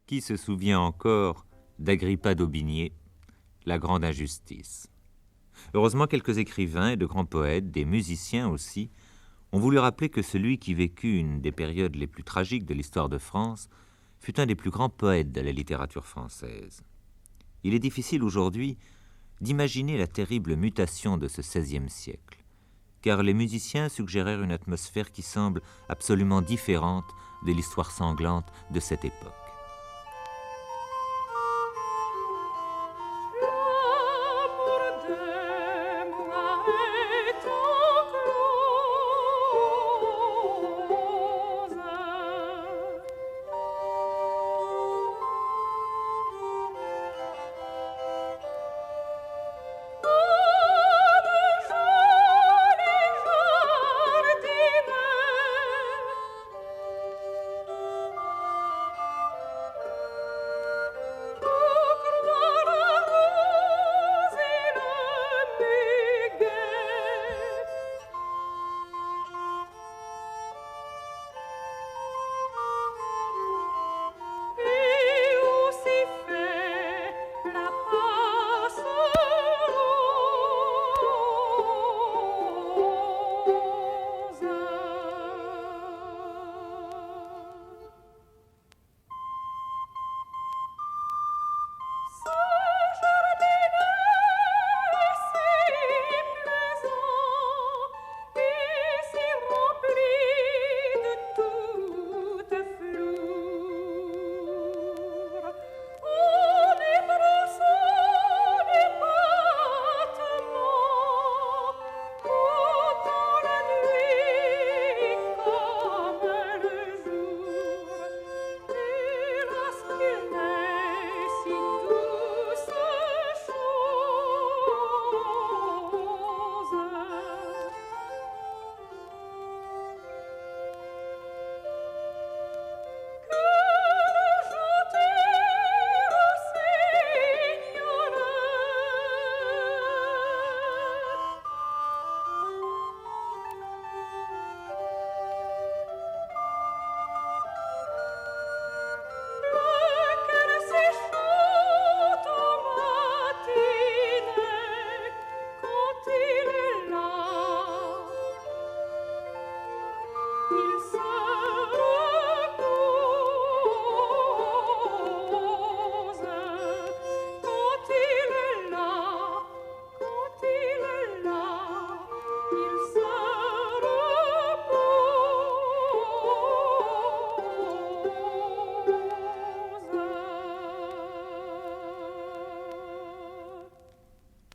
Qui se souvient encore d'Agrippa d'Aubigné, la grande injustice? Heureusement, quelques écrivains et de grands poètes, des musiciens aussi, ont voulu rappeler que celui qui vécut une des périodes les plus tragiques de l'histoire de France fut un des plus grands poètes de la littérature française. Il est difficile aujourd'hui d'imaginer la terrible mutation de ce XVIe siècle, car les musiciens suggérèrent une atmosphère qui semble absolument différente de l'histoire sanglante de cette époque.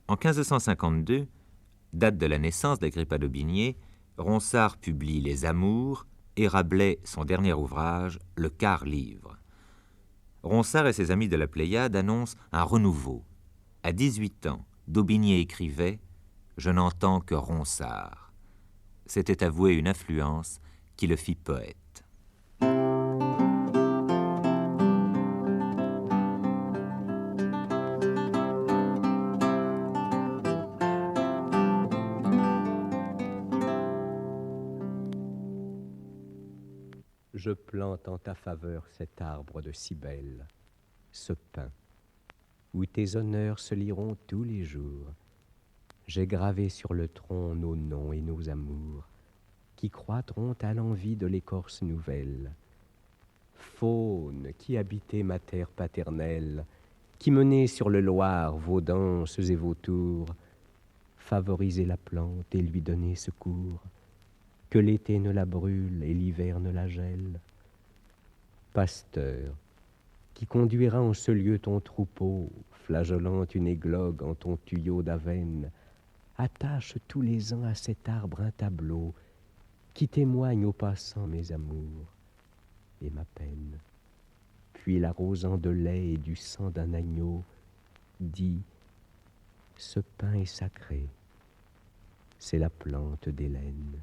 En 1552, date de la naissance d'Agrippa d'Aubigné, Ronsard publie Les Amours et Rabelais son dernier ouvrage, Le Quart-Livre. Ronsard et ses amis de la Pléiade annoncent un renouveau. À 18 ans, d'Aubigné écrivait « Je n'entends que Ronsard ». C'était avouer une influence qui le fit poète. Je plante en ta faveur cet arbre de Cybèle, ce pin, où tes honneurs se liront tous les jours. J'ai gravé sur le tronc nos noms et nos amours, qui croîtront à l'envie de l'écorce nouvelle. Faune qui habitez ma terre paternelle, qui menez sur le Loir vos danses et vos tours, favorisez la plante et lui donnez secours, que l'été ne la brûle et l'hiver ne la gèle. Pasteur, qui conduira en ce lieu ton troupeau, flageolant une églogue en ton tuyau d'avenne, attache tous les ans à cet arbre un tableau qui témoigne aux passants mes amours et ma peine. Puis l'arrosant de lait et du sang d'un agneau, dit « Ce pain est sacré, c'est la plante d'Hélène. »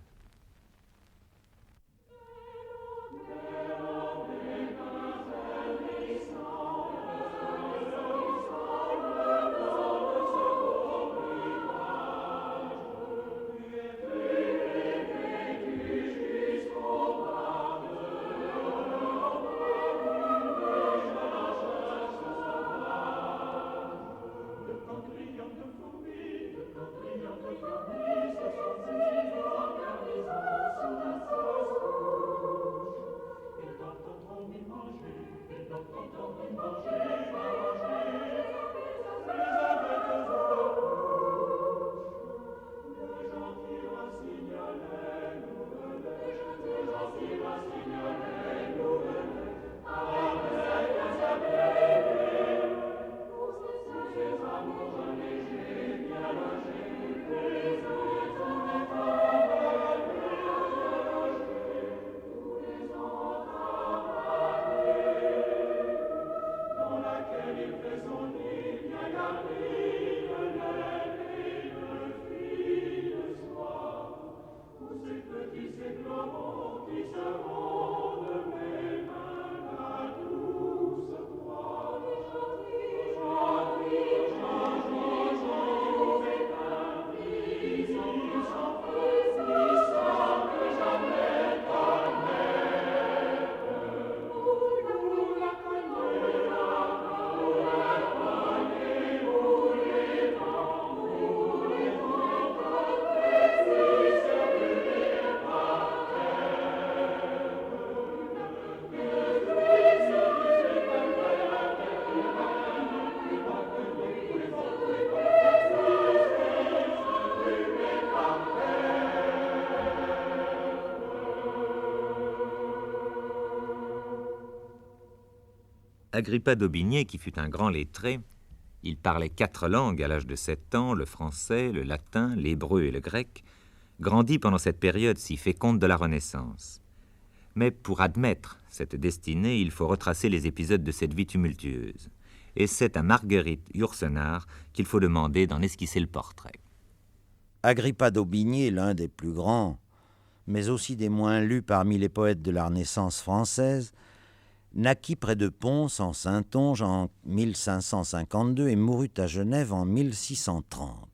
Agrippa d'Aubigné, qui fut un grand lettré, il parlait 4 langues à l'âge de 7 ans, le français, le latin, l'hébreu et le grec, grandit pendant cette période si féconde de la Renaissance. Mais pour admettre cette destinée, il faut retracer les épisodes de cette vie tumultueuse. Et c'est à Marguerite Yourcenar qu'il faut demander d'en esquisser le portrait. Agrippa d'Aubigné, l'un des plus grands, mais aussi des moins lus parmi les poètes de la Renaissance française, naquit près de Pons, en Saintonge, en 1552 et mourut à Genève en 1630.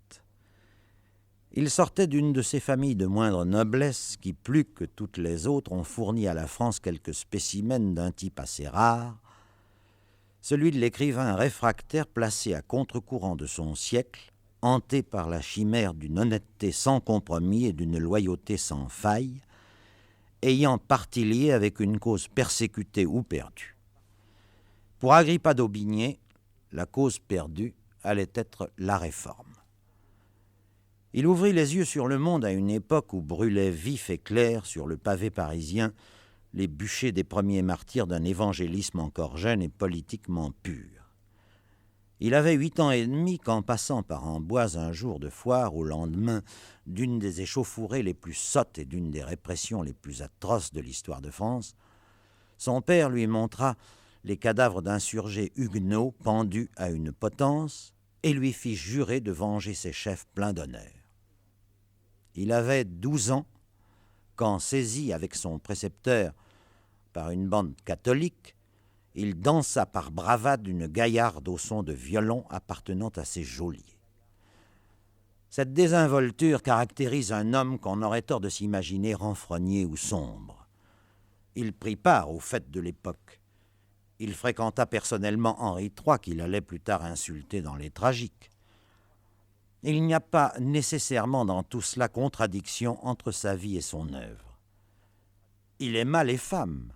Il sortait d'une de ces familles de moindre noblesse qui, plus que toutes les autres, ont fourni à la France quelques spécimens d'un type assez rare, celui de l'écrivain réfractaire placé à contre-courant de son siècle, hanté par la chimère d'une honnêteté sans compromis et d'une loyauté sans faille, ayant parti lié avec une cause persécutée ou perdue. Pour Agrippa d'Aubigné, la cause perdue allait être la Réforme. Il ouvrit les yeux sur le monde à une époque où brûlaient vifs et clairs sur le pavé parisien les bûchers des premiers martyrs d'un évangélisme encore jeune et politiquement pur. Il avait 8 ans et demi quand, passant par Amboise un jour de foire, au lendemain d'une des échauffourées les plus sottes et d'une des répressions les plus atroces de l'histoire de France, son père lui montra les cadavres d'insurgés huguenots pendus à une potence et lui fit jurer de venger ses chefs pleins d'honneur. Il avait 12 ans quand, saisi avec son précepteur par une bande catholique, il dansa par bravade une gaillarde au son de violon appartenant à ses geôliers. Cette désinvolture caractérise un homme qu'on aurait tort de s'imaginer renfrogné ou sombre. Il prit part aux fêtes de l'époque. Il fréquenta personnellement Henri III, qu'il allait plus tard insulter dans les tragiques. Il n'y a pas nécessairement dans tout cela contradiction entre sa vie et son œuvre. Il aima les femmes.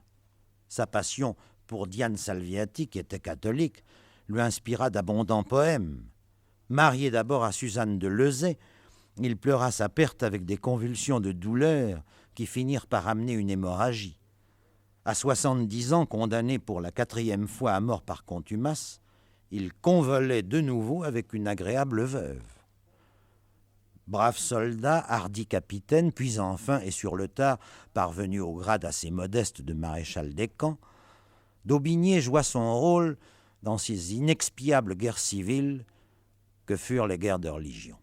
Sa passion pour Diane Salviati, qui était catholique, lui inspira d'abondants poèmes. Marié d'abord à Suzanne de Lezay, il pleura sa perte avec des convulsions de douleur qui finirent par amener une hémorragie. À 70 ans, condamné pour la 4e fois à mort par contumace, il convolait de nouveau avec une agréable veuve. Brave soldat, hardi capitaine, puis enfin, et sur le tard, parvenu au grade assez modeste de maréchal des camps, d'Aubigné joua son rôle dans ces inexpiables guerres civiles que furent les guerres de religion.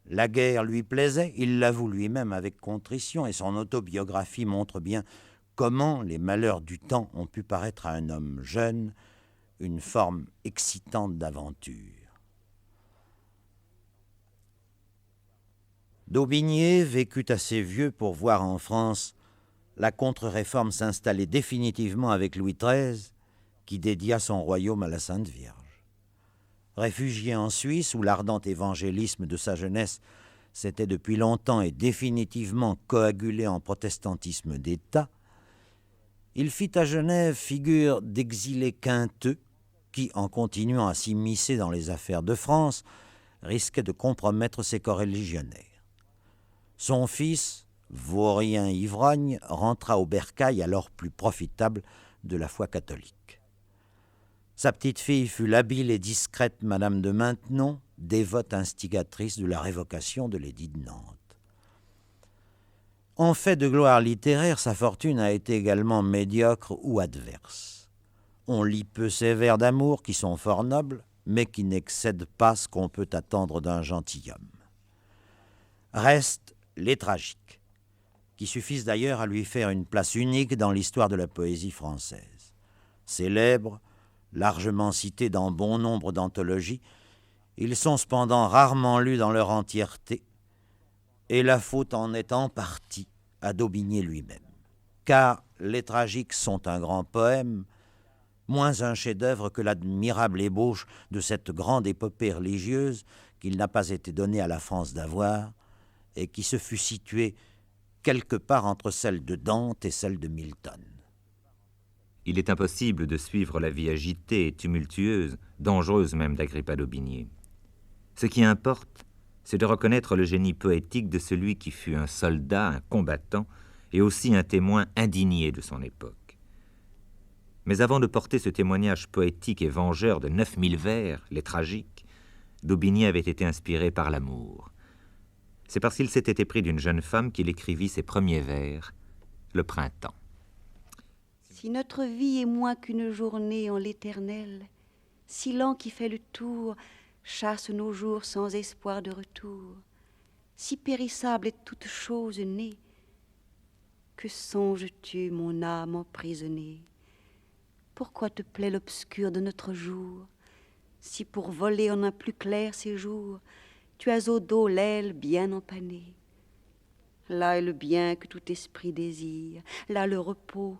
La guerre lui plaisait, il l'avoue lui-même avec contrition, et son autobiographie montre bien comment les malheurs du temps ont pu paraître à un homme jeune une forme excitante d'aventure. D'Aubigné vécut assez vieux pour voir en France la contre-réforme s'installer définitivement avec Louis XIII, qui dédia son royaume à la Sainte Vierge. Réfugié en Suisse, où l'ardent évangélisme de sa jeunesse s'était depuis longtemps et définitivement coagulé en protestantisme d'État, il fit à Genève figure d'exilé quinteux qui, en continuant à s'immiscer dans les affaires de France, risquait de compromettre ses coreligionnaires. Son fils, vaurien ivrogne, rentra au bercail alors plus profitable de la foi catholique. Sa petite-fille fut l'habile et discrète Madame de Maintenon, dévote instigatrice de la révocation de l'édit de Nantes. En fait de gloire littéraire, sa fortune a été également médiocre ou adverse. On lit peu ses vers d'amour qui sont fort nobles, mais qui n'excèdent pas ce qu'on peut attendre d'un gentilhomme. Restent les tragiques, qui suffisent d'ailleurs à lui faire une place unique dans l'histoire de la poésie française. Célèbres, largement cités dans bon nombre d'anthologies, ils sont cependant rarement lus dans leur entièreté, et la faute en est en partie à d'Aubigné lui-même. Car les tragiques sont un grand poème, moins un chef-d'œuvre que l'admirable ébauche de cette grande épopée religieuse qu'il n'a pas été donné à la France d'avoir, et qui se fut située quelque part entre celle de Dante et celle de Milton. Il est impossible de suivre la vie agitée et tumultueuse, dangereuse même d'Agrippa d'Aubigné. Ce qui importe, c'est de reconnaître le génie poétique de celui qui fut un soldat, un combattant, et aussi un témoin indigné de son époque. Mais avant de porter ce témoignage poétique et vengeur de 9000 vers, les tragiques, d'Aubigné avait été inspiré par l'amour. C'est parce qu'il s'était épris d'une jeune femme qu'il écrivit ses premiers vers, le printemps. Si notre vie est moins qu'une journée en l'éternel, si l'an qui fait le tour chasse nos jours sans espoir de retour, si périssable est toute chose née, que songes-tu, mon âme emprisonnée? Pourquoi te plaît l'obscur de notre jour, si pour voler en un plus clair séjour, tu as au dos l'aile bien empannée? Là est le bien que tout esprit désire, là le repos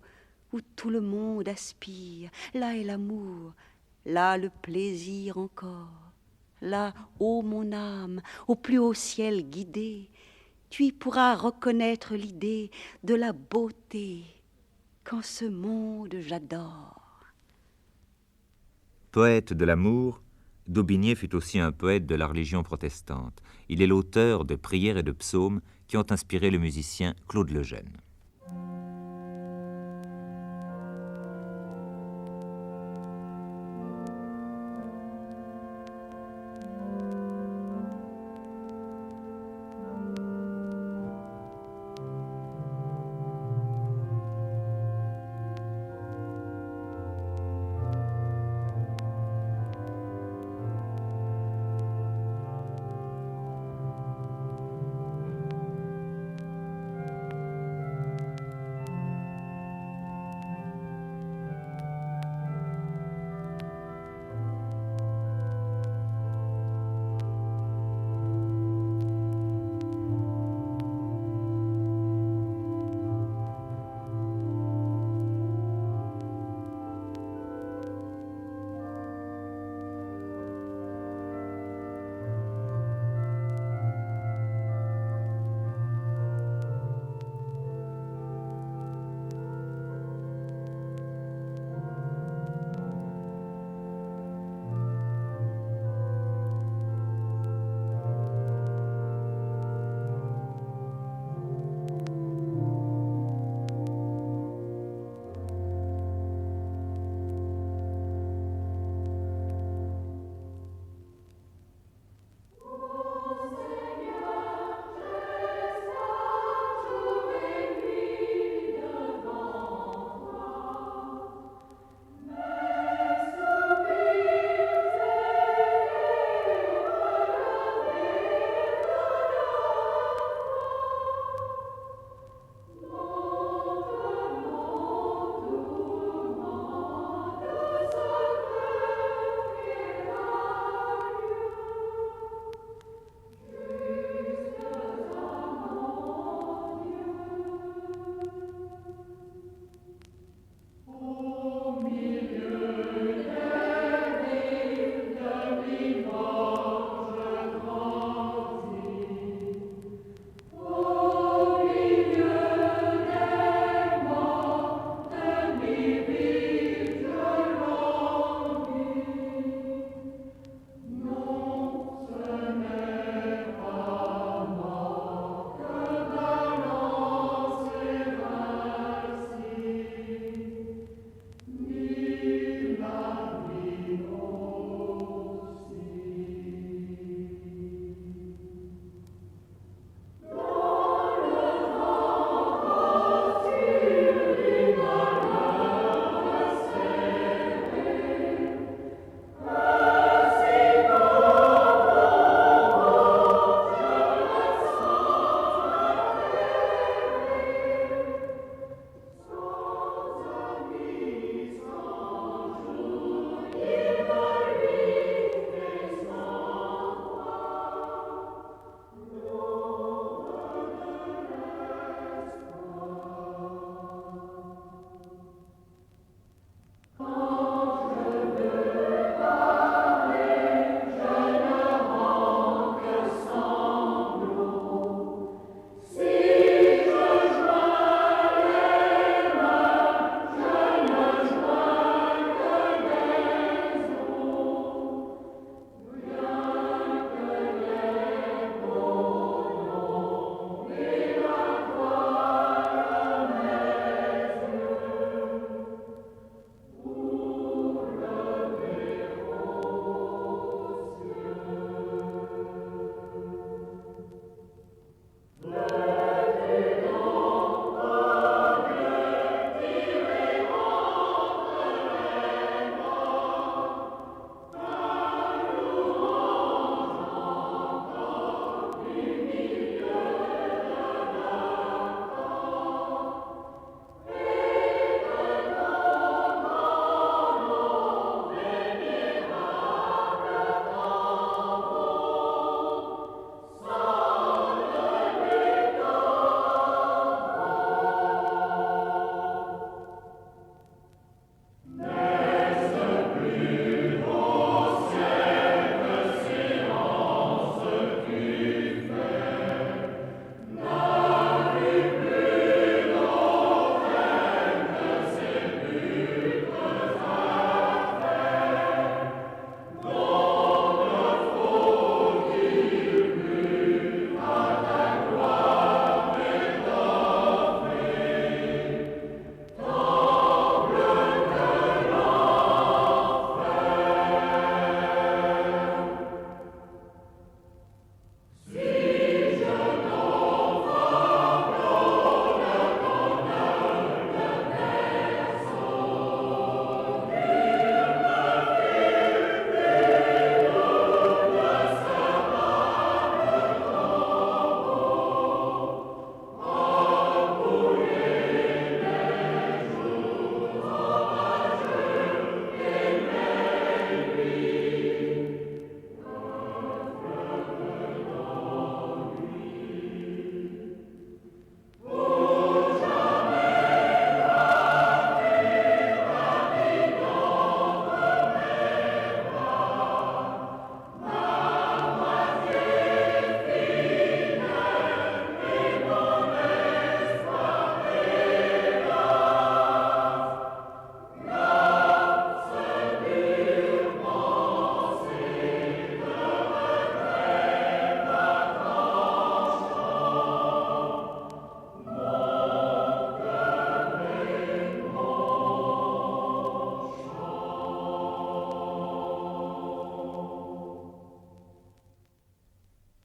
où tout le monde aspire, là est l'amour, là le plaisir encore. Là, ô mon âme, au plus haut ciel guidée, tu y pourras reconnaître l'idée de la beauté qu'en ce monde j'adore. Poète de l'amour, d'Aubigné fut aussi un poète de la religion protestante. Il est l'auteur de prières et de psaumes qui ont inspiré le musicien Claude Lejeune.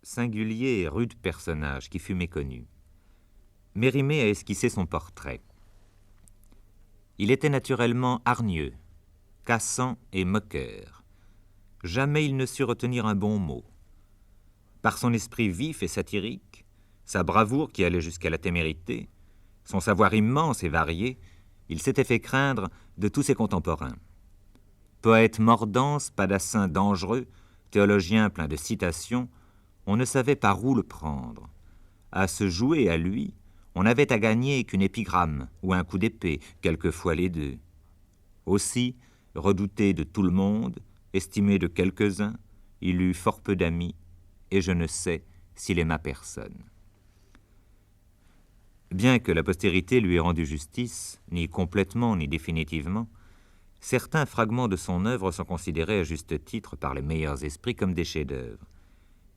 singulier et rude personnage qui fut méconnu. Mérimée a esquissé son portrait. Il était naturellement hargneux, cassant et moqueur. Jamais il ne sut retenir un bon mot. Par son esprit vif et satirique, sa bravoure qui allait jusqu'à la témérité, son savoir immense et varié, il s'était fait craindre de tous ses contemporains. Poète mordant, spadassin dangereux, théologien plein de citations, on ne savait par où le prendre. À se jouer à lui, on n'avait à gagner qu'une épigramme ou un coup d'épée, quelquefois les deux. Aussi, redouté de tout le monde, estimé de quelques-uns, il eut fort peu d'amis, et je ne sais s'il aima personne. Bien que la postérité lui ait rendu justice, ni complètement ni définitivement, certains fragments de son œuvre sont considérés à juste titre par les meilleurs esprits comme des chefs-d'œuvre.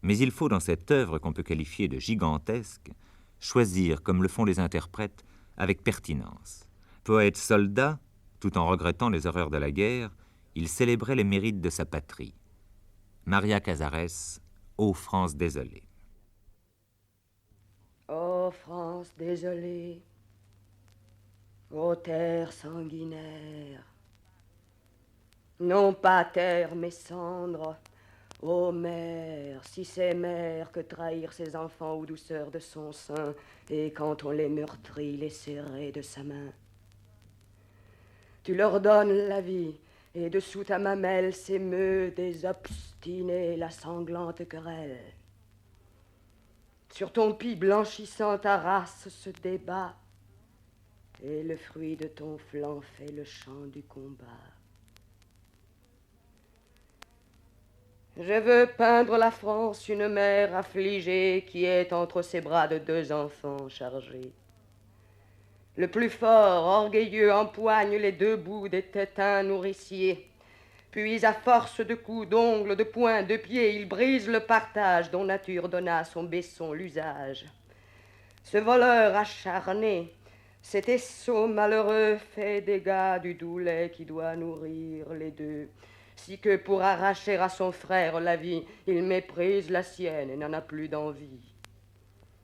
Mais il faut dans cette œuvre qu'on peut qualifier de gigantesque, choisir, comme le font les interprètes, avec pertinence. Poète soldat, tout en regrettant les horreurs de la guerre, il célébrait les mérites de sa patrie. Maria Casares, Ô France désolée. Ô France désolée, ô terre sanguinaire, non pas terre mais cendre, ô mère, si c'est mère que trahir ses enfants aux douceurs de son sein, et quand on les meurtrit, les serrer de sa main. Tu leur donnes la vie, et dessous ta mamelle s'émeut des obstinés la sanglante querelle. Sur ton pis blanchissant ta race se débat, et le fruit de ton flanc fait le chant du combat. Je veux peindre la France, une mère affligée qui est entre ses bras de deux enfants chargés. Le plus fort, orgueilleux, empoigne les deux bouts des tétins nourriciers. Puis, à force de coups, d'ongles, de poings, de pieds, il brise le partage dont nature donna à son besson l'usage. Ce voleur acharné, cet esseau malheureux fait dégâts du doux lait qui doit nourrir les deux, si que pour arracher à son frère la vie, il méprise la sienne et n'en a plus d'envie.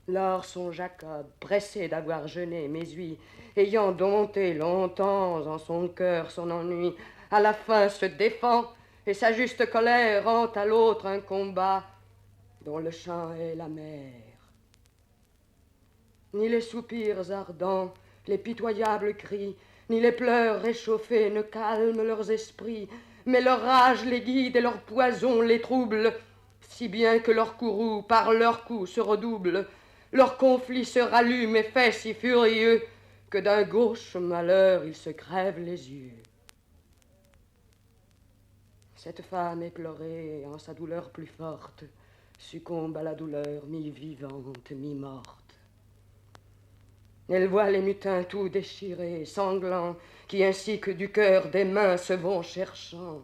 Lors son Jacob, pressé d'avoir jeûné, m'essuie, ayant dompté longtemps en son cœur son ennui, à la fin se défend, et sa juste colère rend à l'autre un combat dont le chant est la mer. Ni les soupirs ardents, les pitoyables cris, ni les pleurs réchauffés ne calment leurs esprits, mais leur rage les guide et leur poison les trouble, si bien que leur courroux par leurs coups se redouble, leur conflit se rallume et fait si furieux que d'un gauche malheur ils se crèvent les yeux. Cette femme éplorée, en sa douleur plus forte, succombe à la douleur mi-vivante, mi-morte. Elle voit les mutins tout déchirés, sanglants, qui ainsi que du cœur des mains se vont cherchant.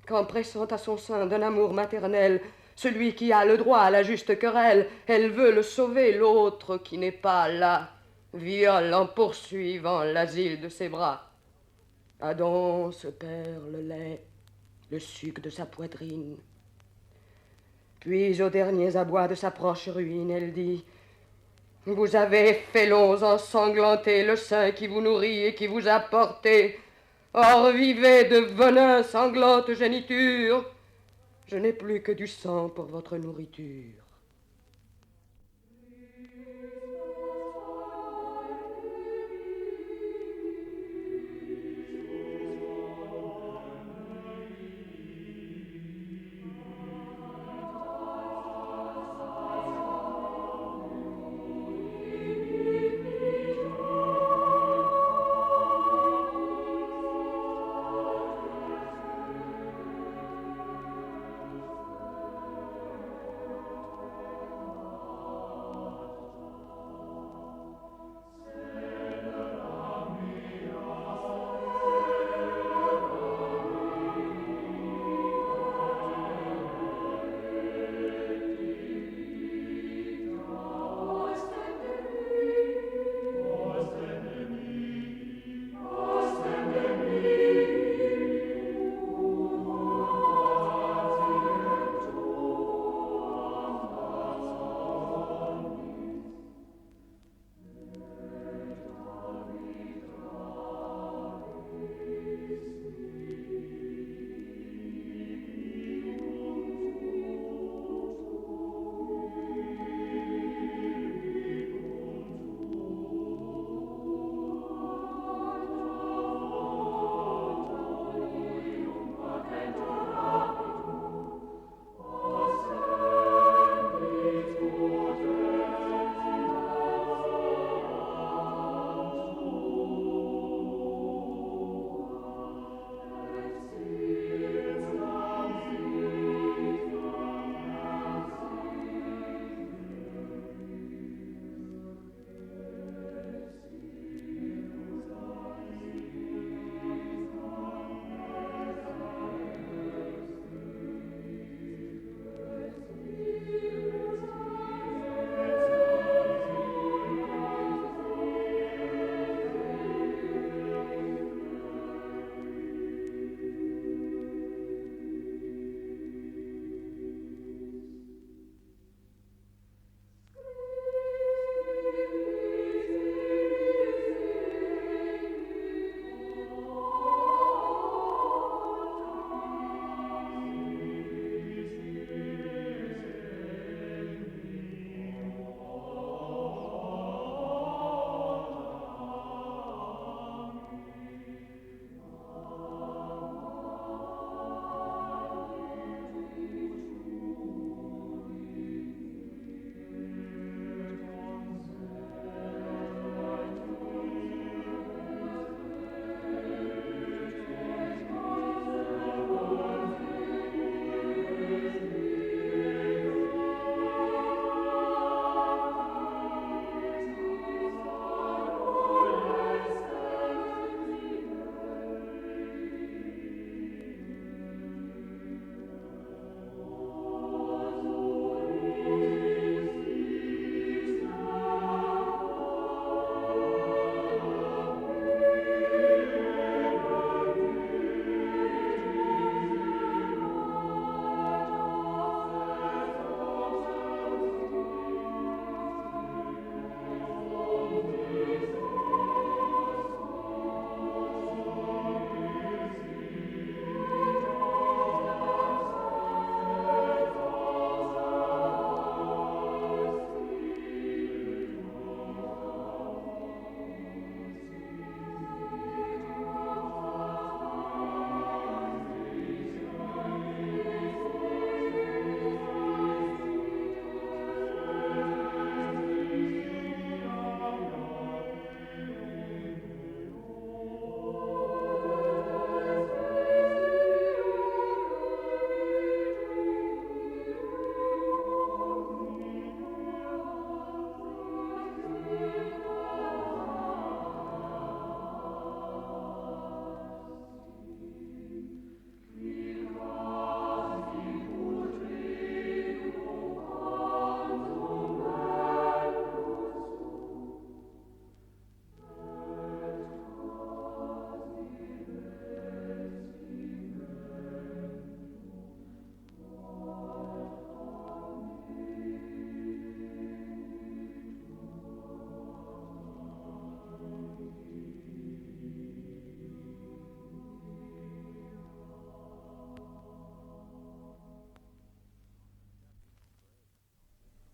Quand pressant à son sein d'un amour maternel, celui qui a le droit à la juste querelle, elle veut le sauver, l'autre qui n'est pas là, viole en poursuivant l'asile de ses bras. Adam se perd le lait, le suc de sa poitrine. Puis aux derniers abois de sa proche ruine, elle dit: vous avez, félons ensanglantés, le sein qui vous nourrit et qui vous a porté. Or vivez de venin, sanglante géniture. Je n'ai plus que du sang pour votre nourriture.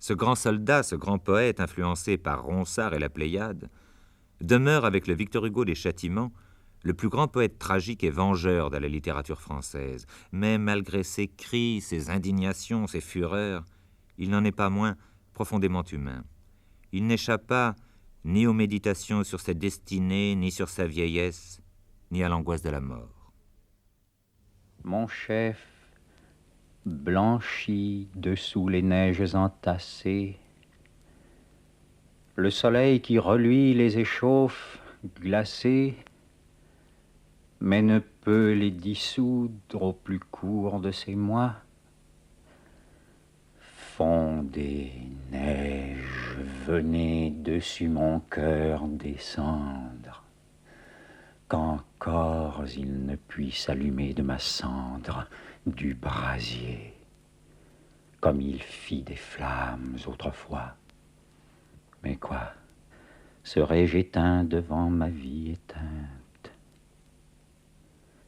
Ce grand soldat, ce grand poète influencé par Ronsard et la Pléiade, demeure avec le Victor Hugo des Châtiments le plus grand poète tragique et vengeur de la littérature française. Mais malgré ses cris, ses indignations, ses fureurs, il n'en est pas moins profondément humain. Il n'échappa ni aux méditations sur sa destinée, ni sur sa vieillesse, ni à l'angoisse de la mort. Mon chef blanchit dessous les neiges entassées, le soleil qui reluit les échauffe glacées, mais ne peut les dissoudre au plus court de ces mois. Fondez, neige, venez dessus mon cœur descendre, qu'encore il ne puisse allumer de ma cendre du brasier, comme il fit des flammes autrefois. Mais quoi, serais-je éteint devant ma vie éteinte?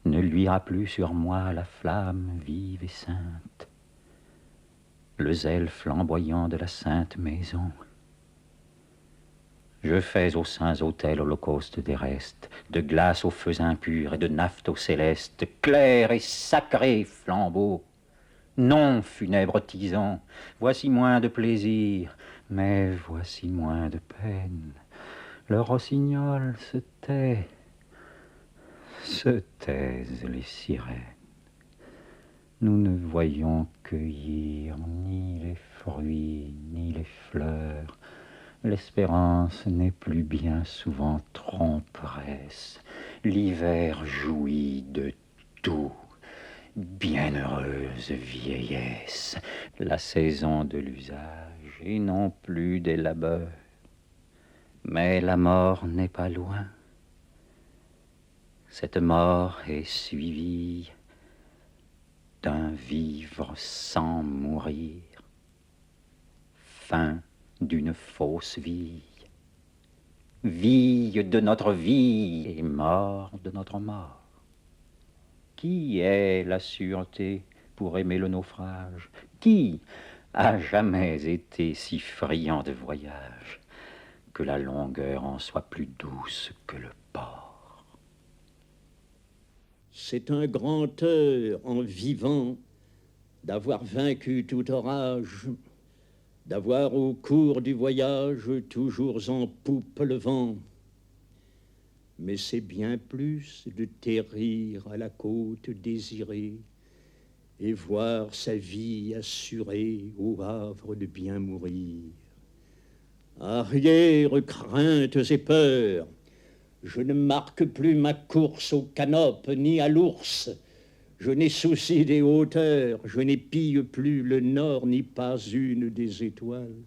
Ne luira plus sur moi la flamme vive et sainte, le zèle flamboyant de la sainte maison. Je fais aux saints autels holocauste des restes, de glace aux feux impurs et de naphte aux célestes, clair et sacré flambeau. Non, funèbre tisant, voici moins de plaisir, mais voici moins de peine. Le rossignol se tait, se taisent les sirènes. Nous ne voyons cueillir ni les fruits, ni les fleurs. L'espérance n'est plus bien souvent tromperesse. L'hiver jouit de tout. Bienheureuse vieillesse, la saison de l'usage et non plus des labeurs. Mais la mort n'est pas loin. Cette mort est suivie d'un vivre sans mourir, fin d'une fausse vie, vie de notre vie et mort de notre mort. Qui est la sûreté pour aimer le naufrage? Qui a jamais été si friand de voyage que la longueur en soit plus douce que le port? C'est un grand heure en vivant d'avoir vaincu tout orage, d'avoir au cours du voyage toujours en poupe le vent. Mais c'est bien plus de terrir à la côte désirée et voir sa vie assurée au havre de bien mourir. Arrière, craintes et peurs, je ne marque plus ma course au canope ni à l'ours. Je n'ai souci des hauteurs, je n'épille plus le nord ni pas une des étoiles.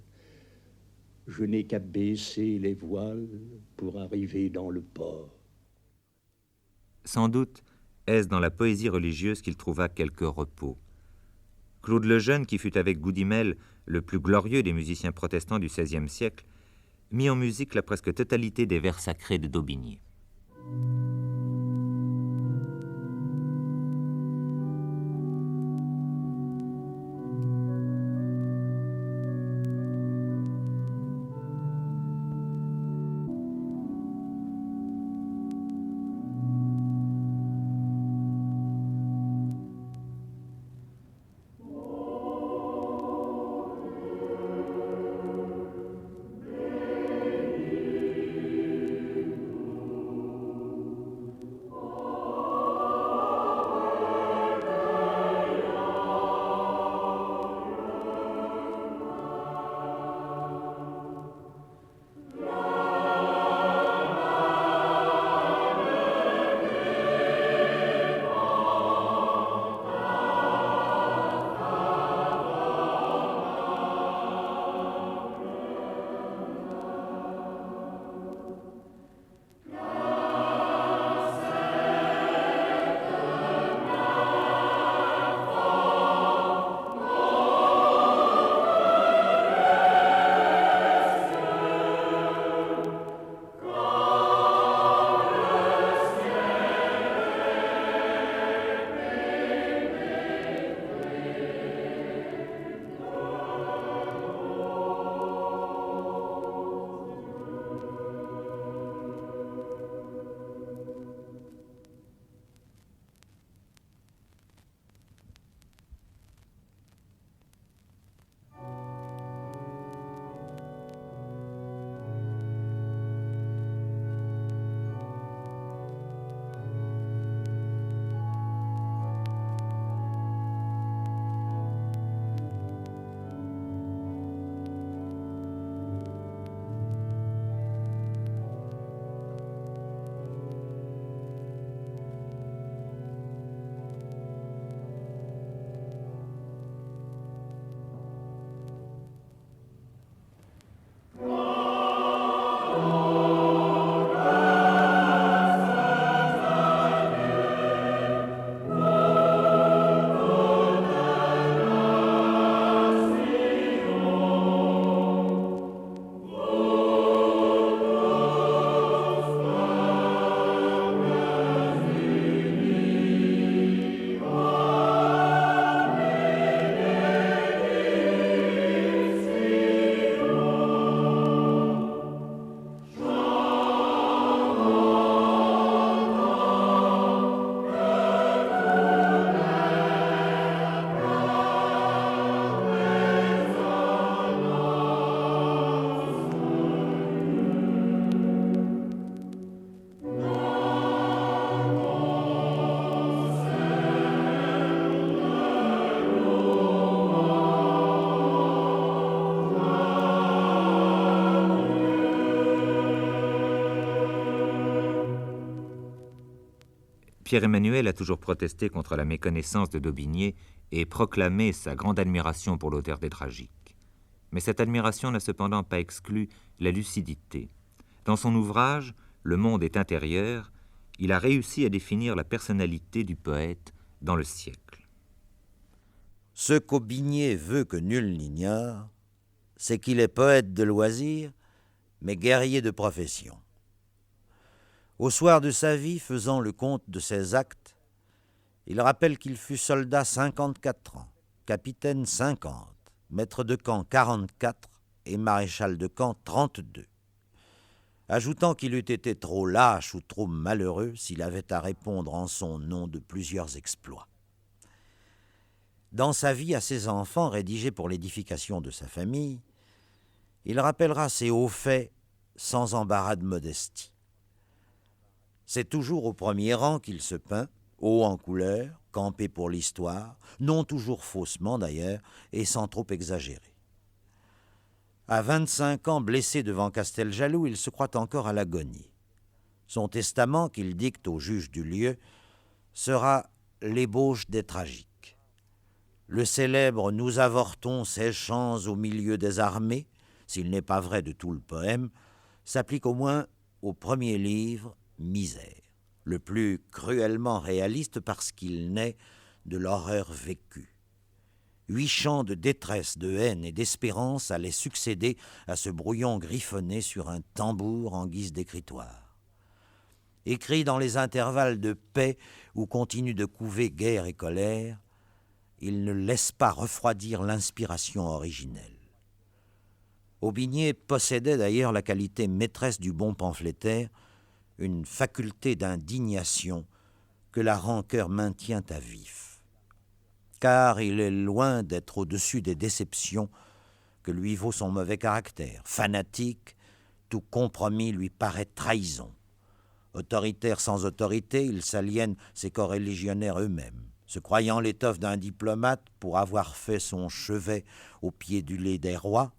Je n'ai qu'à baisser les voiles pour arriver dans le port. Sans doute est-ce dans la poésie religieuse qu'il trouva quelque repos. Claude Lejeune, qui fut avec Goudimel le plus glorieux des musiciens protestants du XVIe siècle, mit en musique la presque totalité des vers sacrés de Daubigné. Pierre-Emmanuel a toujours protesté contre la méconnaissance de d'Aubigné et proclamé sa grande admiration pour l'auteur des tragiques. Mais cette admiration n'a cependant pas exclu la lucidité. Dans son ouvrage « Le monde est intérieur », il a réussi à définir la personnalité du poète dans le siècle. Ce qu'Aubigné veut que nul n'ignore, c'est qu'il est poète de loisir, mais guerrier de profession. Au soir de sa vie, faisant le compte de ses actes, il rappelle qu'il fut soldat 54 ans, capitaine 50, maître de camp 44 et maréchal de camp 32, ajoutant qu'il eût été trop lâche ou trop malheureux s'il avait à répondre en son nom de plusieurs exploits. Dans sa vie à ses enfants, rédigée pour l'édification de sa famille, il rappellera ses hauts faits sans embarras de modestie. C'est toujours au premier rang qu'il se peint, haut en couleur, campé pour l'histoire, non toujours faussement d'ailleurs, et sans trop exagérer. À 25 ans, blessé devant Casteljaloux, il se croit encore à l'agonie. Son testament, qu'il dicte au juge du lieu, sera l'ébauche des tragiques. Le célèbre « Nous avortons ces champs au milieu des armées », s'il n'est pas vrai de tout le poème, s'applique au moins au premier livre, Misère, le plus cruellement réaliste parce qu'il naît de l'horreur vécue. 8 chants de détresse, de haine et d'espérance allaient succéder à ce brouillon griffonné sur un tambour en guise d'écritoire. Écrit dans les intervalles de paix où continue de couver guerre et colère, il ne laisse pas refroidir l'inspiration originelle. Aubigné possédait d'ailleurs la qualité maîtresse du bon pamphlétaire, une faculté d'indignation que la rancœur maintient à vif. Car il est loin d'être au-dessus des déceptions que lui vaut son mauvais caractère. Fanatique, tout compromis lui paraît trahison. Autoritaire sans autorité, il s'aliène ses coreligionnaires eux-mêmes. Se croyant l'étoffe d'un diplomate pour avoir fait son chevet au pied du lait des rois,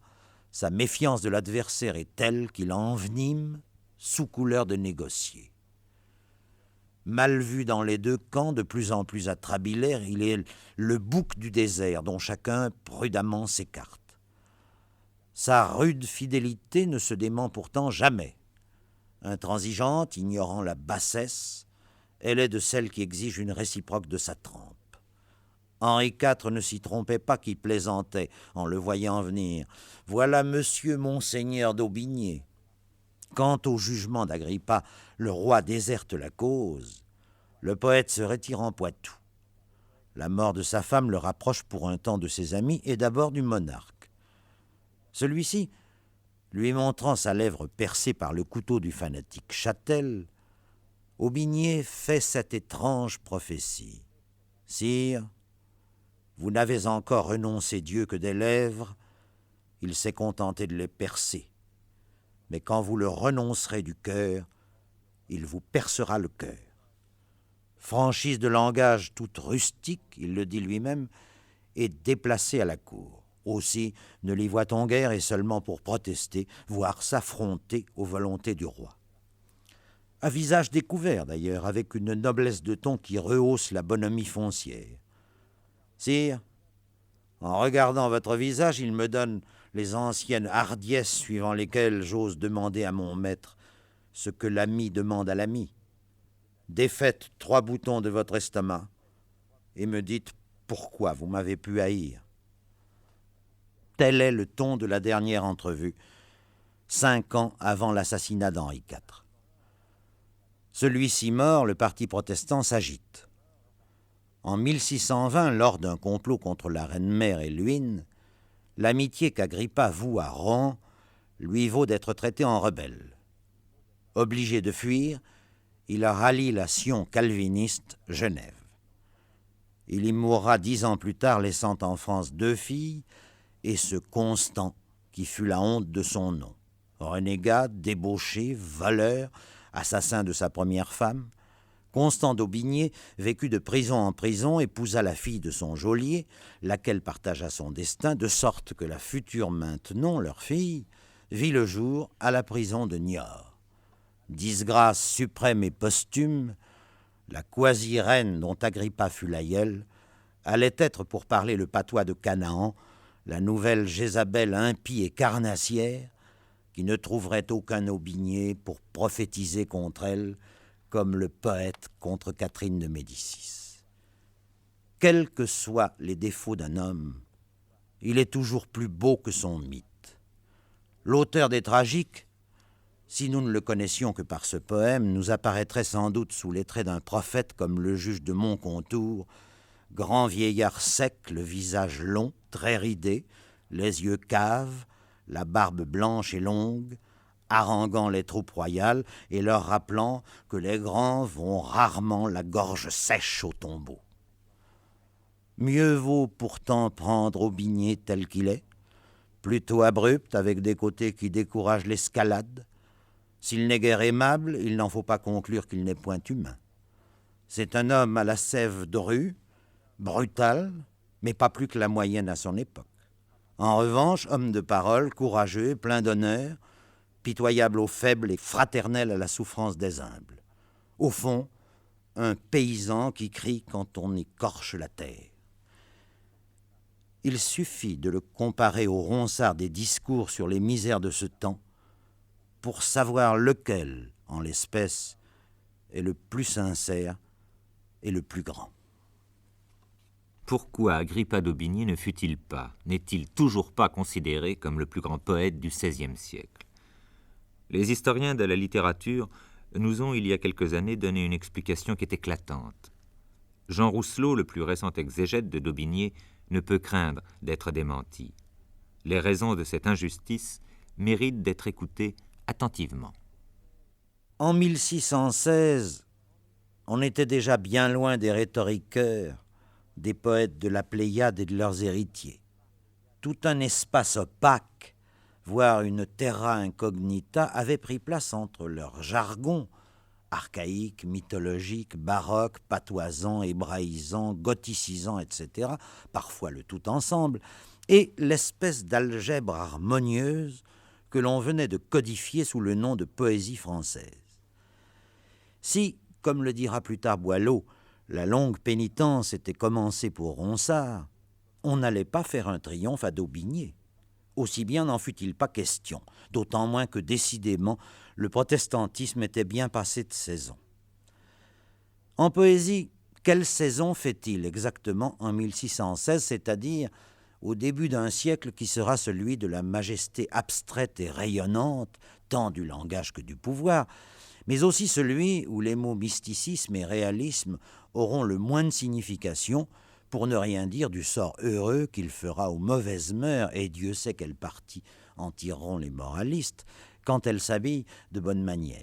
sa méfiance de l'adversaire est telle qu'il envenime sous couleur de négocier. Mal vu dans les deux camps, de plus en plus atrabilaire, il est le bouc du désert dont chacun prudemment s'écarte. Sa rude fidélité ne se dément pourtant jamais. Intransigeante, ignorant la bassesse, elle est de celles qui exigent une réciproque de sa trempe. Henri IV ne s'y trompait pas qui plaisantait en le voyant venir. « Voilà monsieur Monseigneur d'Aubigné ». Quant au jugement d'Agrippa, le roi déserte la cause. Le poète se retire en Poitou. La mort de sa femme le rapproche pour un temps de ses amis et d'abord du monarque. Celui-ci, lui montrant sa lèvre percée par le couteau du fanatique Châtel, Aubigné fait cette étrange prophétie. « Sire, vous n'avez encore renoncé Dieu que des lèvres, il s'est contenté de les percer. Mais quand vous le renoncerez du cœur, il vous percera le cœur. » Franchise de langage toute rustique, il le dit lui-même, est déplacé à la cour. Aussi ne l'y voit-on guère et seulement pour protester, voire s'affronter aux volontés du roi. À visage découvert d'ailleurs, avec une noblesse de ton qui rehausse la bonhomie foncière. « Sire, en regardant votre visage, il me donne les anciennes hardiesses suivant lesquelles j'ose demander à mon maître ce que l'ami demande à l'ami. Défaites 3 boutons de votre estomac et me dites pourquoi vous m'avez pu haïr. » Tel est le ton de la dernière entrevue, 5 ans avant l'assassinat d'Henri IV. Celui-ci mort, le parti protestant s'agite. En 1620, lors d'un complot contre la reine-mère et Luynes, l'amitié qu'Agrippa voue à Rohan lui vaut d'être traité en rebelle. Obligé de fuir, il rallie la Sion calviniste Genève. Il y mourra 10 ans plus tard, laissant en France 2 filles et ce Constant qui fut la honte de son nom. Renégat, débauché, voleur, assassin de sa première femme, Constant d'Aubigné vécut de prison en prison, épousa la fille de son geôlier, laquelle partagea son destin, de sorte que la future Maintenon, leur fille, vit le jour à la prison de Niort. Disgrâce suprême et posthume, la quasi-reine dont Agrippa fut l'aïeul, allait être, pour parler le patois de Canaan, la nouvelle Jézabel impie et carnassière, qui ne trouverait aucun aubigné pour prophétiser contre elle, comme le poète contre Catherine de Médicis. Quels que soient les défauts d'un homme, il est toujours plus beau que son mythe. L'auteur des tragiques, si nous ne le connaissions que par ce poème, nous apparaîtrait sans doute sous les traits d'un prophète comme le juge de Montcontour, grand vieillard sec, le visage long, très ridé, les yeux caves, la barbe blanche et longue, haranguant les troupes royales et leur rappelant que les grands vont rarement la gorge sèche au tombeau. Mieux vaut pourtant prendre Aubigné tel qu'il est, plutôt abrupt avec des côtés qui découragent l'escalade. S'il n'est guère aimable, il n'en faut pas conclure qu'il n'est point humain. C'est un homme à la sève drue, brutal, mais pas plus que la moyenne à son époque. En revanche, homme de parole, courageux, plein d'honneur, pitoyable aux faibles et fraternel à la souffrance des humbles. Au fond, un paysan qui crie quand on écorche la terre. Il suffit de le comparer au Ronsard des discours sur les misères de ce temps pour savoir lequel, en l'espèce, est le plus sincère et le plus grand. Pourquoi Agrippa d'Aubigné ne fut-il pas, n'est-il toujours pas considéré comme le plus grand poète du XVIe siècle? Les historiens de la littérature nous ont, il y a quelques années, donné une explication qui est éclatante. Jean Rousselot, le plus récent exégète de d'Aubigné, ne peut craindre d'être démenti. Les raisons de cette injustice méritent d'être écoutées attentivement. En 1616, on était déjà bien loin des rhétoriqueurs, des poètes de la Pléiade et de leurs héritiers. Tout un espace opaque, voire une terra incognita, avait pris place entre leur jargon, archaïque, mythologique, baroque, patoisant, hébraïsant, gothicisant, etc., parfois le tout ensemble, et l'espèce d'algèbre harmonieuse que l'on venait de codifier sous le nom de poésie française. Si, comme le dira plus tard Boileau, la longue pénitence était commencée pour Ronsard, on n'allait pas faire un triomphe à d'Aubigné. Aussi bien n'en fut-il pas question, d'autant moins que décidément le protestantisme était bien passé de saison. En poésie, quelle saison fait-il exactement en 1616, c'est-à-dire au début d'un siècle qui sera celui de la majesté abstraite et rayonnante, tant du langage que du pouvoir, mais aussi celui où les mots mysticisme et réalisme auront le moins de signification, pour ne rien dire du sort heureux qu'il fera aux mauvaises mœurs, et Dieu sait quel parti en tireront les moralistes, quand elles s'habillent de bonne manière.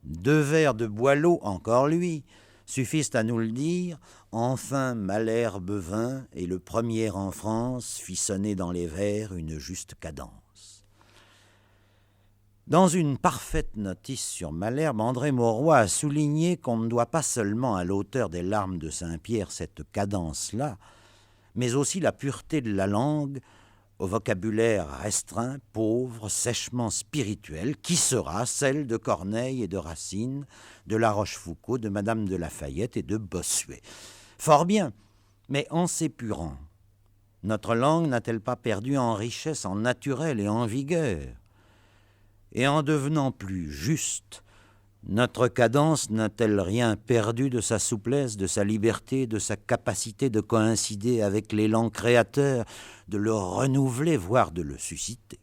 2 vers de Boileau, encore lui, suffisent à nous le dire. Enfin Malherbe vint, et le premier en France fit sonner dans les vers une juste cadence. Dans une parfaite notice sur Malherbe, André Mauroy a souligné qu'on ne doit pas seulement à l'auteur des Larmes de Saint-Pierre cette cadence-là, mais aussi la pureté de la langue, au vocabulaire restreint, pauvre, sèchement spirituel, qui sera celle de Corneille et de Racine, de La Rochefoucauld, de Madame de Lafayette et de Bossuet. Fort bien, mais en s'épurant, notre langue n'a-t-elle pas perdu en richesse, en naturel et en vigueur? Et en devenant plus juste, notre cadence n'a-t-elle rien perdu de sa souplesse, de sa liberté, de sa capacité de coïncider avec l'élan créateur, de le renouveler, voire de le susciter?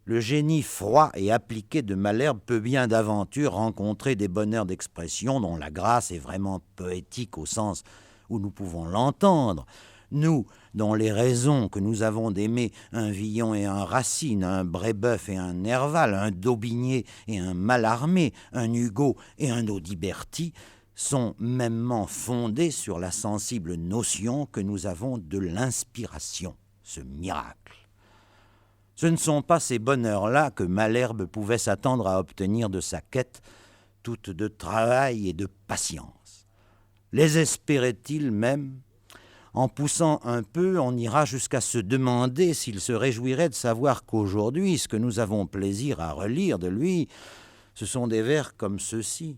Le génie froid et appliqué de Malherbe peut bien d'aventure rencontrer des bonheurs d'expression dont la grâce est vraiment poétique au sens où nous pouvons l'entendre, nous, dont les raisons que nous avons d'aimer un Villon et un Racine, un Brébeuf et un Nerval, un Daubigné et un Mallarmé, un Hugo et un Audiberti, sont mêmement fondées sur la sensible notion que nous avons de l'inspiration, ce miracle. Ce ne sont pas ces bonheurs-là que Malherbe pouvait s'attendre à obtenir de sa quête, toute de travail et de patience. Les espérait-il même? En poussant un peu, on ira jusqu'à se demander s'il se réjouirait de savoir qu'aujourd'hui, ce que nous avons plaisir à relire de lui, ce sont des vers comme ceux-ci.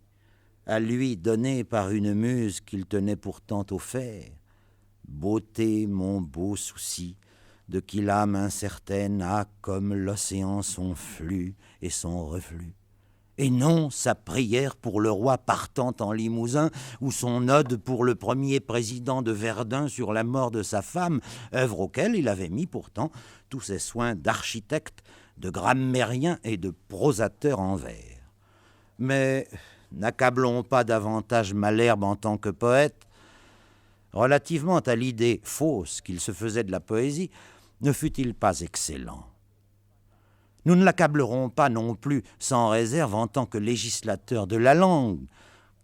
à lui donné par une muse qu'il tenait pourtant au fer. Beauté, mon beau souci, de qui l'âme incertaine a comme l'océan son flux et son reflux. Et non sa prière pour le roi partant en Limousin, ou son ode pour le premier président de Verdun sur la mort de sa femme, œuvre auquel il avait mis pourtant tous ses soins d'architecte, de grammairien et de prosateur en vers. Mais n'accablons pas davantage Malherbe en tant que poète. Relativement à l'idée fausse qu'il se faisait de la poésie, ne fut-il pas excellent? Nous ne l'accablerons pas non plus sans réserve en tant que législateur de la langue,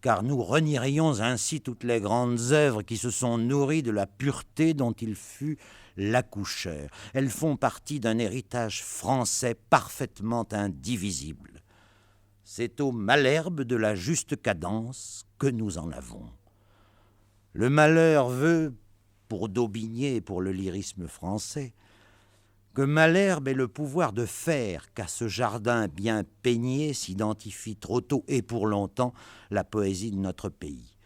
car nous renierions ainsi toutes les grandes œuvres qui se sont nourries de la pureté dont il fut l'accoucheur. Elles font partie d'un héritage français parfaitement indivisible. C'est au Malherbe de la juste cadence que nous en avons. Le malheur veut, pour Daubigné et pour le lyrisme français, que Malherbe ait le pouvoir de faire qu'à ce jardin bien peigné s'identifie trop tôt et pour longtemps la poésie de notre pays.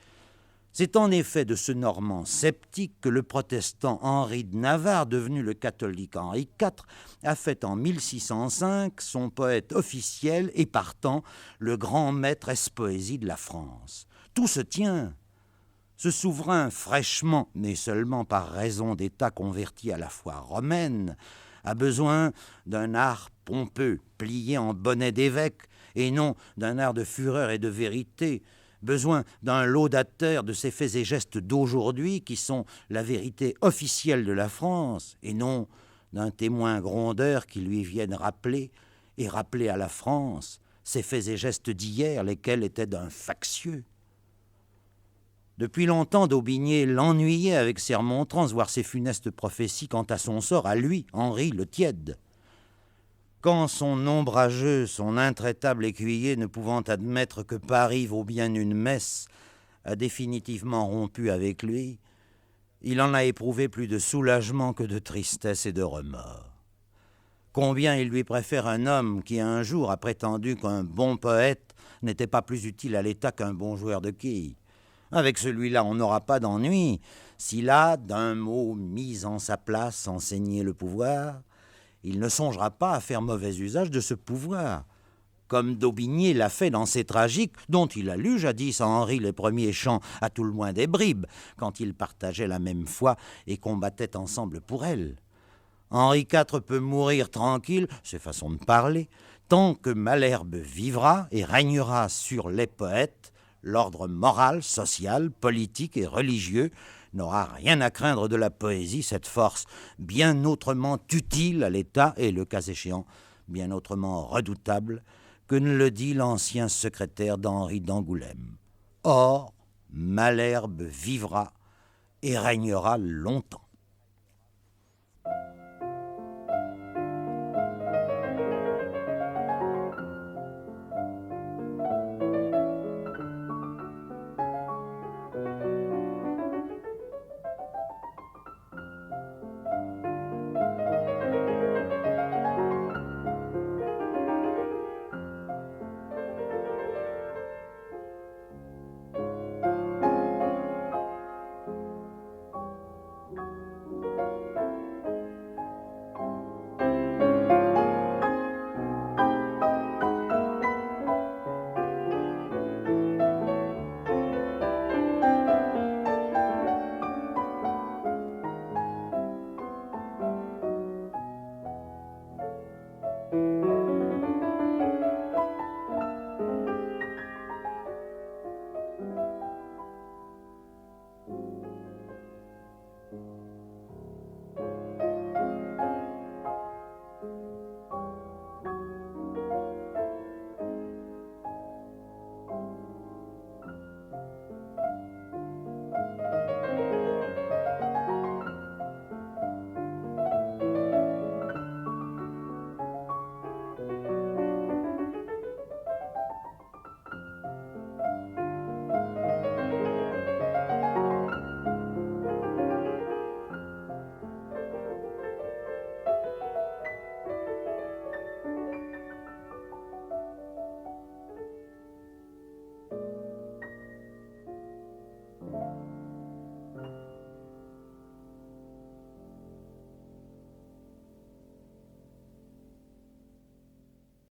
C'est en effet de ce Normand sceptique que le protestant Henri de Navarre, devenu le catholique Henri IV, a fait en 1605 son poète officiel et partant le grand maître ès-poésie de la France. Tout se tient. Ce souverain fraîchement, mais seulement par raison d'État converti à la foi romaine, a besoin d'un art pompeux, plié en bonnet d'évêque, et non d'un art de fureur et de vérité, besoin d'un laudateur de ces faits et gestes d'aujourd'hui qui sont la vérité officielle de la France, et non d'un témoin grondeur qui lui vienne rappeler, et rappeler à la France, ces faits et gestes d'hier, lesquels étaient d'un factieux. Depuis longtemps, Daubigné l'ennuyait avec ses remontrances, voire ses funestes prophéties quant à son sort, à lui, Henri le Tiède. Quand son ombrageux, son intraitable écuyer, ne pouvant admettre que Paris vaut bien une messe, a définitivement rompu avec lui, il en a éprouvé plus de soulagement que de tristesse et de remords. Combien il lui préfère un homme qui un jour a prétendu qu'un bon poète n'était pas plus utile à l'État qu'un bon joueur de quilles. Avec celui-là, on n'aura pas d'ennui. S'il a, d'un mot mis en sa place, enseigné le pouvoir, il ne songera pas à faire mauvais usage de ce pouvoir, comme Daubigné l'a fait dans ses tragiques, dont il a lu jadis à Henri les premiers chants, à tout le moins des bribes, quand ils partageaient la même foi et combattaient ensemble pour elle. Henri IV peut mourir tranquille, c'est façon de parler, tant que Malherbe vivra et régnera sur les poètes. L'ordre moral, social, politique et religieux n'aura rien à craindre de la poésie, cette force bien autrement utile à l'État et, le cas échéant, bien autrement redoutable que ne le dit l'ancien secrétaire d'Henri d'Angoulême. Or, Malherbe vivra et régnera longtemps.